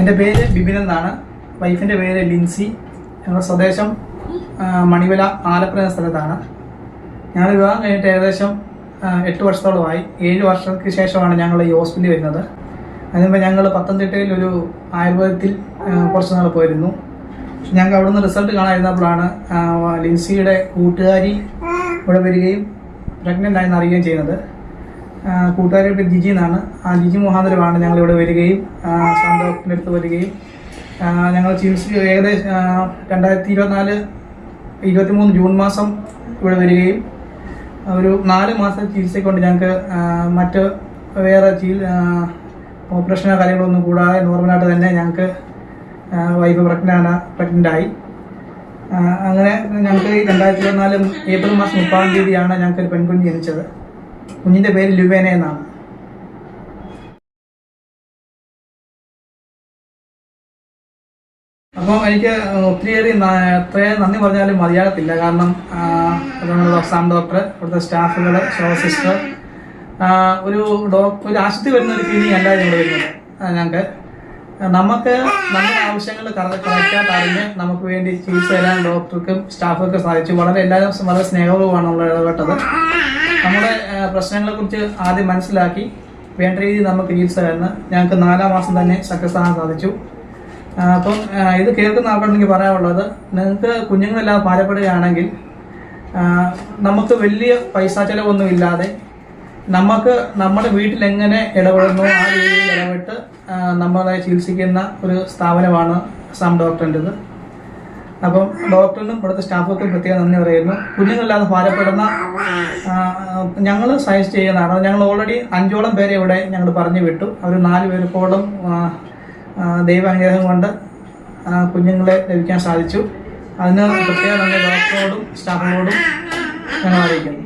എൻ്റെ പേര് ബിബിൻ എന്നാണ്. വൈഫിൻ്റെ പേര് ലിൻസി. ഞങ്ങളുടെ സ്വദേശം മണിവല ആലപ്പുഴ എന്ന സ്ഥലത്താണ്. ഞങ്ങൾ വിവാഹം കഴിഞ്ഞിട്ട് ഏകദേശം 8 വർഷത്തോളമായി. 7 വർഷങ്ങൾക്ക് ശേഷമാണ് ഞങ്ങൾ ഈ ഹോസ്പിറ്റലിൽ വരുന്നത്. അതിനുമ്പോൾ ഞങ്ങൾ പത്തനംതിട്ടയിൽ ഒരു ആയുർവേദത്തിൽ കുറച്ച് നാൾ പോയിരുന്നു. പക്ഷെ ഞങ്ങൾക്ക് അവിടെ നിന്ന് റിസൾട്ട് കാണാതിരുന്നപ്പോഴാണ് ലിൻസിയുടെ കൂട്ടുകാരി ഇവിടെ വരികയും പ്രഗ്നൻ്റ് ആയെന്ന് അറിയുകയും ചെയ്യുന്നത്. കൂട്ടുകാരിയുടെ പേര് ജിജി എന്നാണ്. ആ ജിജി മുഖാന്തരമാണ് ഞങ്ങളിവിടെ വരികയും ഡോക്ടറിൻ്റെ അടുത്ത് വരികയും ഞങ്ങൾ ചികിത്സ ഏകദേശം 2023 ജൂൺ മാസം ഇവിടെ വരികയും ഒരു 4 മാസം ചികിത്സക്കൊണ്ട് ഞങ്ങൾക്ക് മറ്റ് വേറെ ഓപ്പറേഷനോ കാര്യങ്ങളൊന്നും കൂടാതെ നോർമലായിട്ട് തന്നെ ഞങ്ങൾക്ക് വൈഫ് പ്രഗ്നൻ്റായി. അങ്ങനെ ഞങ്ങൾക്ക് 2024 ഏപ്രിൽ മാസം 30-ാം തീയതിയാണ് ഞങ്ങൾക്ക് ഒരു പെൺകുഞ്ഞ് ജനിച്ചത്. കുഞ്ഞിൻ്റെ പേര് ലുവേന എന്നാണ്. അപ്പോൾ എനിക്ക് ഒത്തിരിയേറെ നന്ദി പറഞ്ഞാലും മതിയാകത്തില്ല. കാരണം ഡോക്ടർ, ഇവിടുത്തെ സ്റ്റാഫുകൾ, സിസ്റ്റർ, ഒരു ആശുപത്രി വരുന്ന ഒരു ഫീലിംഗ് അല്ല ഇവിടെ വരുന്നത്. ഞങ്ങൾക്ക് നമ്മുടെ ആവശ്യങ്ങൾ കറക്റ്റായിട്ട് അറിഞ്ഞ് നമുക്ക് വേണ്ടി ചികിത്സ തരാൻ ഡോക്ടർക്കും സ്റ്റാഫുകൾക്കും സാധിച്ചു. എല്ലാവരും വളരെ സ്നേഹവുമാണ് നമ്മൾ ഇടപെട്ടത്. നമ്മുടെ പ്രശ്നങ്ങളെക്കുറിച്ച് ആദ്യം മനസ്സിലാക്കി വേണ്ട രീതിയിൽ നമുക്ക് ചികിത്സ തരുന്ന ഞങ്ങൾക്ക് 4-ാം മാസം തന്നെ സക്സസ് ആകാൻ സാധിച്ചു. അപ്പം ഇത് കേൾക്കുന്ന ആൾക്കാർക്ക് പറയാനുള്ളത്, നിങ്ങൾക്ക് കുഞ്ഞുങ്ങളെല്ലാം ഭാരപ്പെടുകയാണെങ്കിൽ നമുക്ക് വലിയ പൈസ ചിലവൊന്നും ഇല്ലാതെ നമുക്ക് നമ്മുടെ വീട്ടിൽ എങ്ങനെ ഇടപെടുന്നു ആ രീതിയിൽ ഇടപെട്ട് നമ്മളെ ചികിത്സിക്കുന്ന ഒരു സ്ഥാപനമാണ് ഡോക്ടറിൻ്റെത്. അപ്പം ഡോക്ടറിനും ഇവിടുത്തെ സ്റ്റാഫുകൾക്കും പ്രത്യേകം നന്ദി പറയുന്നു. കുഞ്ഞുങ്ങളില്ലാതെ ഭാരപ്പെടുന്ന ഞങ്ങൾ സജസ്റ്റ് ചെയ്യുന്നതാണ്. ഞങ്ങൾ ഓൾറെഡി 5ഓളം പേരെ ഇവിടെ ഞങ്ങൾ പറഞ്ഞു വിട്ടു. അവർ 4 പേർക്കോളം ദൈവാനുഗ്രഹം കൊണ്ട് കുഞ്ഞുങ്ങളെ ലഭിക്കാൻ സാധിച്ചു. അതിന് പ്രത്യേകം നന്ദി ഡോക്ടറോടും സ്റ്റാഫിനോടും ഞങ്ങൾ അറിയിക്കുന്നു.